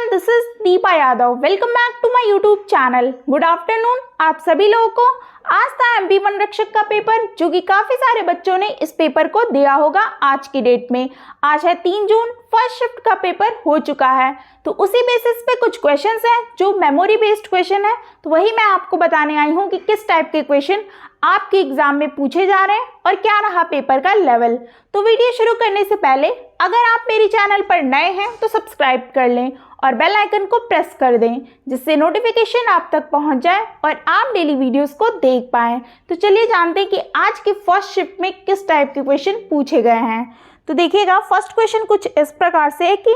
Everyone, this is Deepa Yadav. Welcome back to my YouTube channel. Good afternoon आप सभी लोगों को। आज था एमपी वन रक्षक का पेपर, जो कि काफी सारे बच्चों ने इस पेपर को दिया होगा आज की डेट में। आज है 3 जून, फर्स्ट शिफ्ट का पेपर हो चुका है। तो उसी बेसिस पे कुछ क्वेश्चंस हैं जो मेमोरी बेस्ड क्वेश्चन है, तो वही मैं आपको बताने आई हूँ कि किस टाइप के क्वेश्चन आपके एग्जाम में पूछे जा रहे हैं और क्या रहा पेपर का लेवल। तो वीडियो शुरू करने से पहले अगर आप मेरी चैनल पर नए हैं तो सब्सक्राइब कर लें और बेल आइकन को प्रेस कर दें, जिससे नोटिफिकेशन आप तक पहुंच जाए और आप डेली वीडियोस को देख पाएं। तो चलिए जानते हैं कि आज की फर्स्ट शिफ्ट में किस टाइप के क्वेश्चन पूछे गए हैं। तो देखिएगा, फर्स्ट क्वेश्चन कुछ इस प्रकार से है कि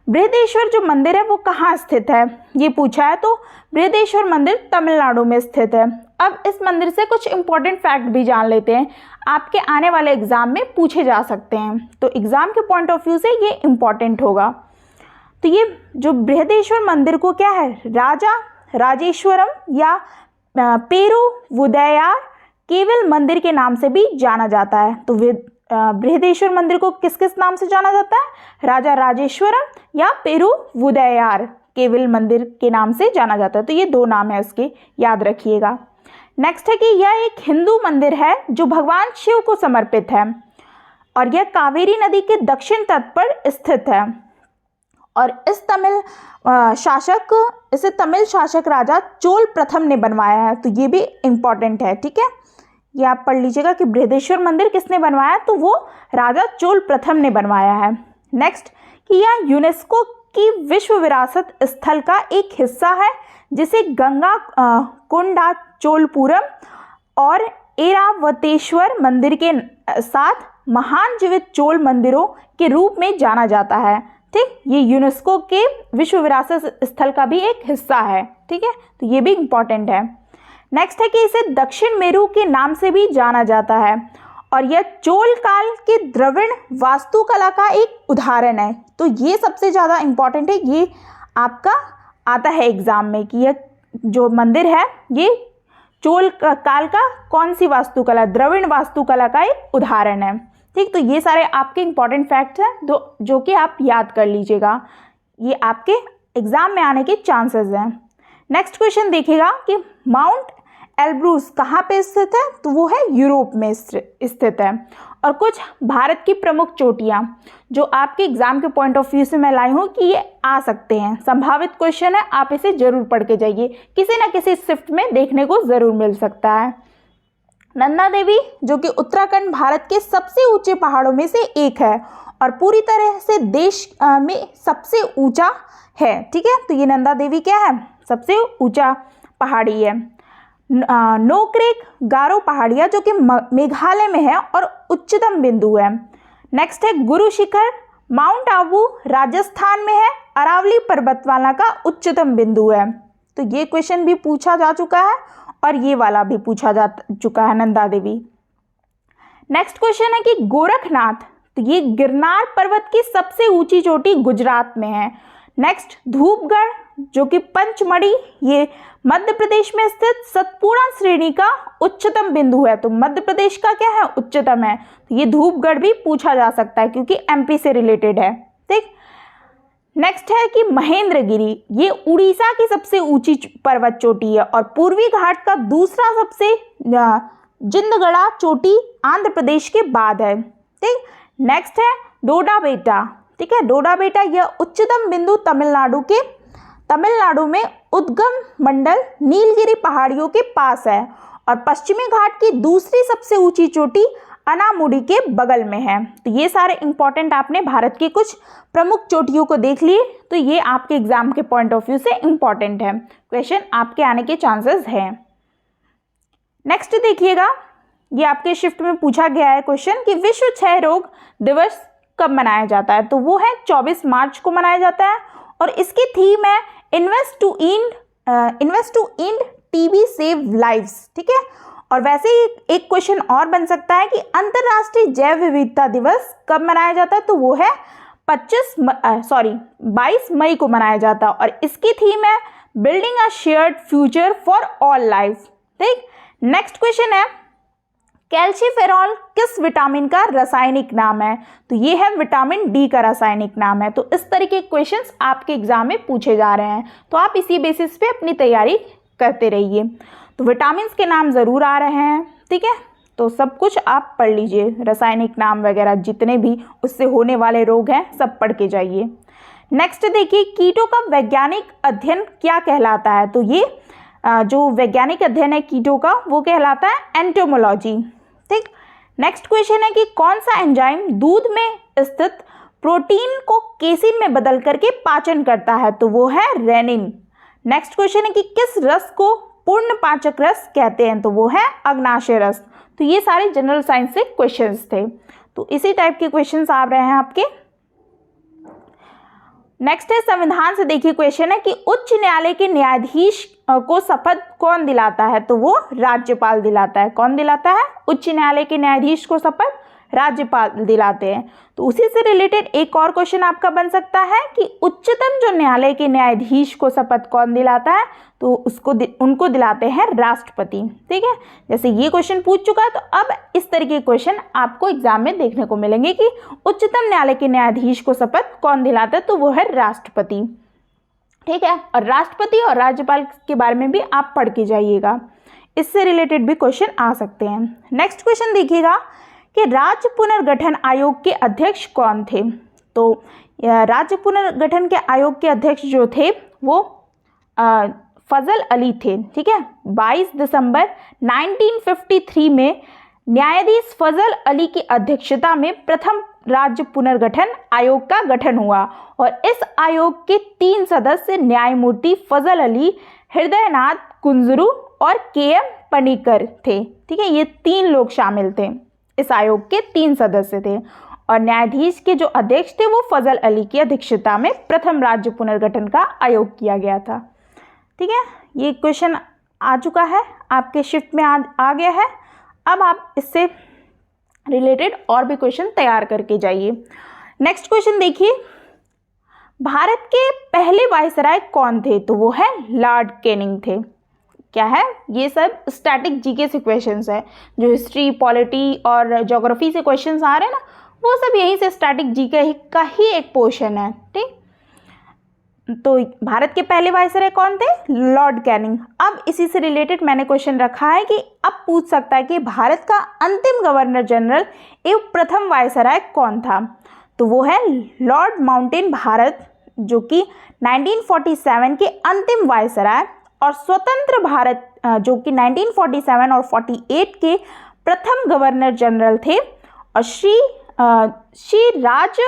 बृहदेश्वर जो मंदिर है वो कहाँ स्थित है, ये पूछा है। तो बृहदेश्वर मंदिर तमिलनाडु में स्थित है। अब इस मंदिर से कुछ इंपॉर्टेंट फैक्ट भी जान लेते हैं, आपके आने वाले एग्जाम में पूछे जा सकते हैं। तो एग्जाम के पॉइंट ऑफ व्यू से ये इंपॉर्टेंट होगा। तो ये जो बृहदेश्वर मंदिर को क्या है, राजा राजेश्वरम या पेरुवुदैयार केवल मंदिर के नाम से भी जाना जाता है। तो बृहदेश्वर मंदिर को किस किस नाम से जाना जाता है, राजा राजेश्वरम या पेरुवुदैयार केवल मंदिर के नाम से जाना जाता है। तो ये 2 नाम है उसके, याद रखिएगा। नेक्स्ट है कि यह एक हिंदू मंदिर है जो भगवान शिव को समर्पित है और यह कावेरी नदी के दक्षिण तट पर स्थित है। और इसे तमिल शासक राजा चोल प्रथम ने बनवाया है। तो ये भी इम्पॉर्टेंट है, ठीक है। ये आप पढ़ लीजिएगा कि बृहदेश्वर मंदिर किसने बनवाया, तो वो राजा चोल प्रथम ने बनवाया है। नेक्स्ट कि यह यूनेस्को की विश्व विरासत स्थल का एक हिस्सा है, जिसे गंगा कोंडा चोलपुरम और एरावतेश्वर मंदिर के साथ महान जीवित चोल मंदिरों के रूप में जाना जाता है। ठीक, ये यूनेस्को के विश्व विरासत स्थल का भी एक हिस्सा है, ठीक है। तो ये भी इम्पॉर्टेंट है। नेक्स्ट है कि इसे दक्षिण मेरू के नाम से भी जाना जाता है और यह चोल काल के द्रविड़ वास्तुकला का एक उदाहरण है। तो ये सबसे ज़्यादा इम्पॉर्टेंट है, ये आपका आता है एग्जाम में कि यह जो मंदिर है ये चोल काल का कौन सी वास्तुकला, द्रविड़ वास्तुकला का एक उदाहरण है। ठीक, तो ये सारे आपके इंपॉर्टेंट फैक्ट्स हैं जो कि आप याद कर लीजिएगा, ये आपके एग्जाम में आने के चांसेस हैं। नेक्स्ट क्वेश्चन देखिएगा कि माउंट एल्ब्रूस कहाँ पे स्थित है, तो वो है यूरोप में स्थित है। और कुछ भारत की प्रमुख चोटियाँ जो आपके एग्जाम के पॉइंट ऑफ व्यू से मैं लाई हूँ कि ये आ सकते हैं, संभावित क्वेश्चन है, आप इसे जरूर पढ़ के जाइए, किसी ना किसी शिफ्ट में देखने को जरूर मिल सकता है। नंदा देवी जो कि उत्तराखंड भारत के सबसे ऊंचे पहाड़ों में से एक है और पूरी तरह से देश में सबसे ऊंचा है, ठीक है। तो ये नंदा देवी क्या है, सबसे ऊंचा पहाड़ी है। नोक्रेक गारो पहाड़ियाँ जो कि मेघालय में है और उच्चतम बिंदु है। नेक्स्ट है गुरु शिखर, माउंट आबू राजस्थान में है, अरावली पर्वतमाला का उच्चतम बिंदु है। तो ये क्वेश्चन भी पूछा जा चुका है और ये वाला भी पूछा जा चुका है, नंदा देवी। नेक्स्ट क्वेश्चन है कि गोरखनाथ, तो ये गिरनार पर्वत की सबसे ऊंची चोटी गुजरात में है। नेक्स्ट धूपगढ़ जो कि पंचमढ़ी, ये मध्य प्रदेश में स्थित सतपुड़ा श्रेणी का उच्चतम बिंदु है। तो मध्य प्रदेश का क्या है, उच्चतम है। तो ये धूपगढ़ भी पूछा जा सकता है क्योंकि एमपी से रिलेटेड है, ठीक। नेक्स्ट है कि महेंद्रगिरी, ये उड़ीसा की सबसे ऊंची पर्वत चोटी है और पूर्वी घाट का दूसरा सबसे जिंदगड़ा चोटी आंध्र प्रदेश के बाद है, ठीक। नेक्स्ट है डोडा बेटा, ठीक है। डोडा बेटा यह उच्चतम बिंदु तमिलनाडु में उद्गम मंडल नीलगिरी पहाड़ियों के पास है और पश्चिमी घाट की दूसरी सबसे ऊंची चोटी अनामुडी के बगल में है। तो ये सारे इंपॉर्टेंट आपने भारत की कुछ प्रमुख चोटियों को देख लिए, तो ये आपके एग्जाम के पॉइंट ऑफ व्यू से इंपॉर्टेंट है, क्वेश्चन आपके आने के चांसेस हैं। नेक्स्ट देखिएगा, ये आपके शिफ्ट में पूछा गया है क्वेश्चन कि विश्व क्षय रोग दिवस कब मनाया जाता है, तो वो है 24 मार्च को मनाया जाता है और इसकी थीम है invest to end TB save lives, ठीक है। और वैसे ही एक क्वेश्चन और बन सकता है कि अंतर्राष्ट्रीय जैव विविधता दिवस कब मनाया जाता है, तो वो है 22 मई को मनाया जाता है और इसकी थीम है building a shared future for all life, ठीक। नेक्स्ट क्वेश्चन है कैल्शिफेरॉल किस विटामिन का रासायनिक नाम है? तो ये है विटामिन डी का रासायनिक नाम है। तो इस तरीके के क्वेश्चंस आपके एग्जाम में पूछे जा रहे हैं, तो आप इसी बेसिस पे अपनी तैयारी करते रहिए। तो विटामिन के नाम ज़रूर आ रहे हैं, ठीक है, तो सब कुछ आप पढ़ लीजिए, रासायनिक नाम वगैरह जितने भी उससे होने वाले रोग हैं सब पढ़ के जाइए। नेक्स्ट देखिए, कीटों का वैज्ञानिक अध्ययन क्या कहलाता है? तो ये जो वैज्ञानिक अध्ययन है कीटों का वो कहलाता है एंटोमोलॉजी, ठीक। नेक्स्ट क्वेश्चन है कि कौन सा एंजाइम दूध में स्थित प्रोटीन को केसिन में बदल करके पाचन करता है? तो वो है रेनिन। नेक्स्ट क्वेश्चन है कि किस रस को पूर्ण पाचक रस कहते हैं? तो वो है अग्नाशय रस। तो ये सारे जनरल साइंस से क्वेश्चंस थे, तो इसी टाइप के क्वेश्चंस आ रहे हैं आपके। नेक्स्ट है संविधान से देखिए क्वेश्चन है कि उच्च न्यायालय के न्यायाधीश को शपथ कौन दिलाता है? तो वो राज्यपाल दिलाता है। कौन दिलाता है? उच्च न्यायालय के न्यायाधीश को शपथ राज्यपाल दिलाते हैं। तो उसी से रिलेटेड एक और क्वेश्चन आपका बन सकता है कि उच्चतम जो न्यायालय के न्यायाधीश को शपथ कौन दिलाता है? तो उनको दिलाते हैं राष्ट्रपति, ठीक है। जैसे ये क्वेश्चन पूछ चुका है, तो अब इस तरीके के क्वेश्चन आपको एग्जाम में देखने को मिलेंगे कि उच्चतम न्यायालय के न्यायाधीश को शपथ कौन दिलाता है? तो वो है राष्ट्रपति, ठीक है। और राष्ट्रपति और राज्यपाल के बारे में भी आप पढ़ के जाइएगा, इससे रिलेटेड भी क्वेश्चन आ सकते हैं। नेक्स्ट क्वेश्चन देखिएगा कि राज्य पुनर्गठन आयोग के अध्यक्ष कौन थे? तो राज्य पुनर्गठन के आयोग के अध्यक्ष जो थे वो फजल अली थे, ठीक है। 22 दिसंबर 1953 में न्यायाधीश फजल अली की अध्यक्षता में प्रथम राज्य पुनर्गठन आयोग का गठन हुआ और इस आयोग के 3 सदस्य न्यायमूर्ति फजल अली, हृदयनाथ कुंजरू और के.एम. पनिकर थे, ठीक है। ये 3 लोग शामिल थे, इस आयोग के 3 सदस्य थे और न्यायाधीश के जो अध्यक्ष थे वो फजल अली की अध्यक्षता में प्रथम राज्य पुनर्गठन का आयोग किया गया था, ठीक है। ये क्वेश्चन आ चुका है आपके शिफ्ट में आ गया है। अब आप इससे रिलेटेड और भी क्वेश्चन तैयार करके जाइए। नेक्स्ट क्वेश्चन देखिए, भारत के पहले वायसराय कौन थे? तो वो है लॉर्ड कैनिंग थे। क्या है? ये सब स्टैटिक जीके से क्वेश्चंस है, जो हिस्ट्री, पॉलिटी और ज्योग्राफी से क्वेश्चंस आ रहे हैं ना, वो सब यहीं से स्टैटिक जीके का ही एक पोर्शन है, ठीक। तो भारत के पहले वायसराय कौन थे? Lord Canning. अब इसी से रिलेटेड मैंने क्वेश्चन रखा है कि अब पूछ सकता है कि भारत का अंतिम गवर्नर जनरल एवं प्रथम वायसराय कौन था? तो वो है लॉर्ड माउंटेन भारत, जो कि 1947 के अंतिम वायसराय, और स्वतंत्र भारत जो कि 1947 और 48 के प्रथम गवर्नर जनरल थे, और श्री राज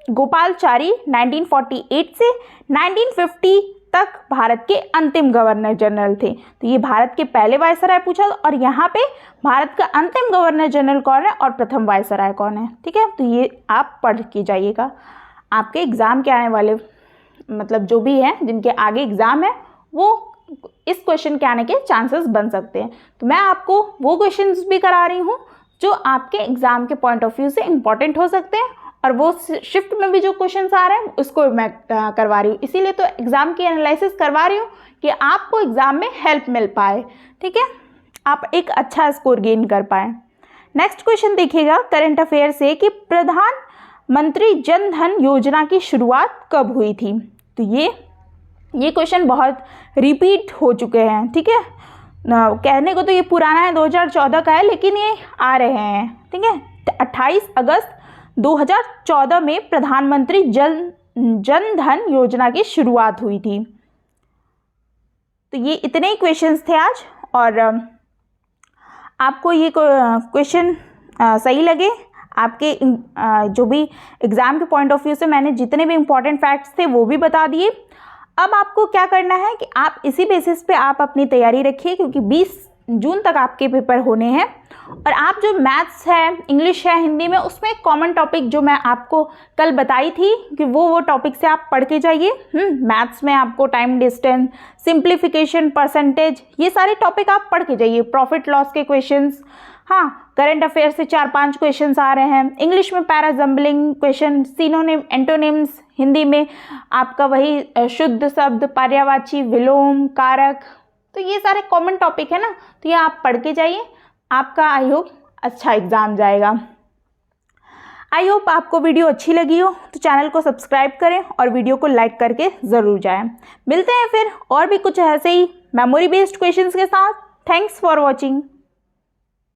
गोपालचारी 1948 से 1950 तक भारत के अंतिम गवर्नर जनरल थे। तो ये भारत के पहले वायसराय पूछा, और यहाँ पे भारत का अंतिम गवर्नर जनरल कौन है और प्रथम वायसराय कौन है, ठीक है। तो ये आप पढ़ के जाइएगा, आपके एग्ज़ाम के आने वाले, मतलब जो भी हैं जिनके आगे एग्ज़ाम है, वो इस क्वेश्चन के आने के चांसेस बन सकते हैं। तो मैं आपको वो क्वेश्चंस भी करा रही हूँ जो आपके एग्ज़ाम के पॉइंट ऑफ व्यू से इम्पॉर्टेंट हो सकते हैं, और वो शिफ्ट में भी जो क्वेश्चंस आ रहे हैं उसको मैं करवा रही हूँ। इसीलिए तो एग्ज़ाम की एनालिसिस करवा रही हूँ कि आपको एग्ज़ाम में हेल्प मिल पाए, ठीक है, आप एक अच्छा स्कोर गेन कर पाए। नेक्स्ट क्वेश्चन देखिएगा करंट अफेयर से कि प्रधानमंत्री जन धन योजना की शुरुआत कब हुई थी? तो ये क्वेश्चन बहुत रिपीट हो चुके हैं, ठीक है। कहने को तो ये पुराना है, 2014 का है, लेकिन ये आ रहे हैं, ठीक है। 28 अगस्त 2014 में प्रधानमंत्री जन धन योजना की शुरुआत हुई थी। तो ये इतने ही क्वेश्चंस थे आज, और आपको ये क्वेश्चन सही लगे, आपके जो भी एग्ज़ाम के पॉइंट ऑफ व्यू से मैंने जितने भी इम्पॉर्टेंट फैक्ट्स थे वो भी बता दिए। अब आपको क्या करना है कि आप इसी बेसिस पे आप अपनी तैयारी रखिए, क्योंकि 20 जून तक आपके पेपर होने हैं, और आप जो मैथ्स है, इंग्लिश है, हिंदी में, उसमें एक कॉमन टॉपिक जो मैं आपको कल बताई थी कि वो टॉपिक से आप पढ़ के जाइए। मैथ्स में आपको टाइम डिस्टेंस, सिंप्लीफिकेशन, परसेंटेज, ये सारे टॉपिक आप पढ़ के जाइए। प्रॉफिट लॉस के क्वेश्चंस, हाँ, करंट अफेयर से 4-5 क्वेश्चंस आ रहे हैं। इंग्लिश में पैराजम्बलिंग क्वेश्चन, सिनोनिम, एंटोनिम्स, हिंदी में आपका वही शुद्ध शब्द, पर्यायवाची, विलोम, कारक, तो ये सारे कॉमन टॉपिक है ना, तो ये आप पढ़ के जाइए। आपका आई होप अच्छा एग्ज़ाम जाएगा। आई होप आपको वीडियो अच्छी लगी हो, तो चैनल को सब्सक्राइब करें और वीडियो को लाइक करके ज़रूर जाएं। मिलते हैं फिर और भी कुछ ऐसे ही मेमोरी बेस्ड क्वेश्चंस के साथ। Thanks for watching.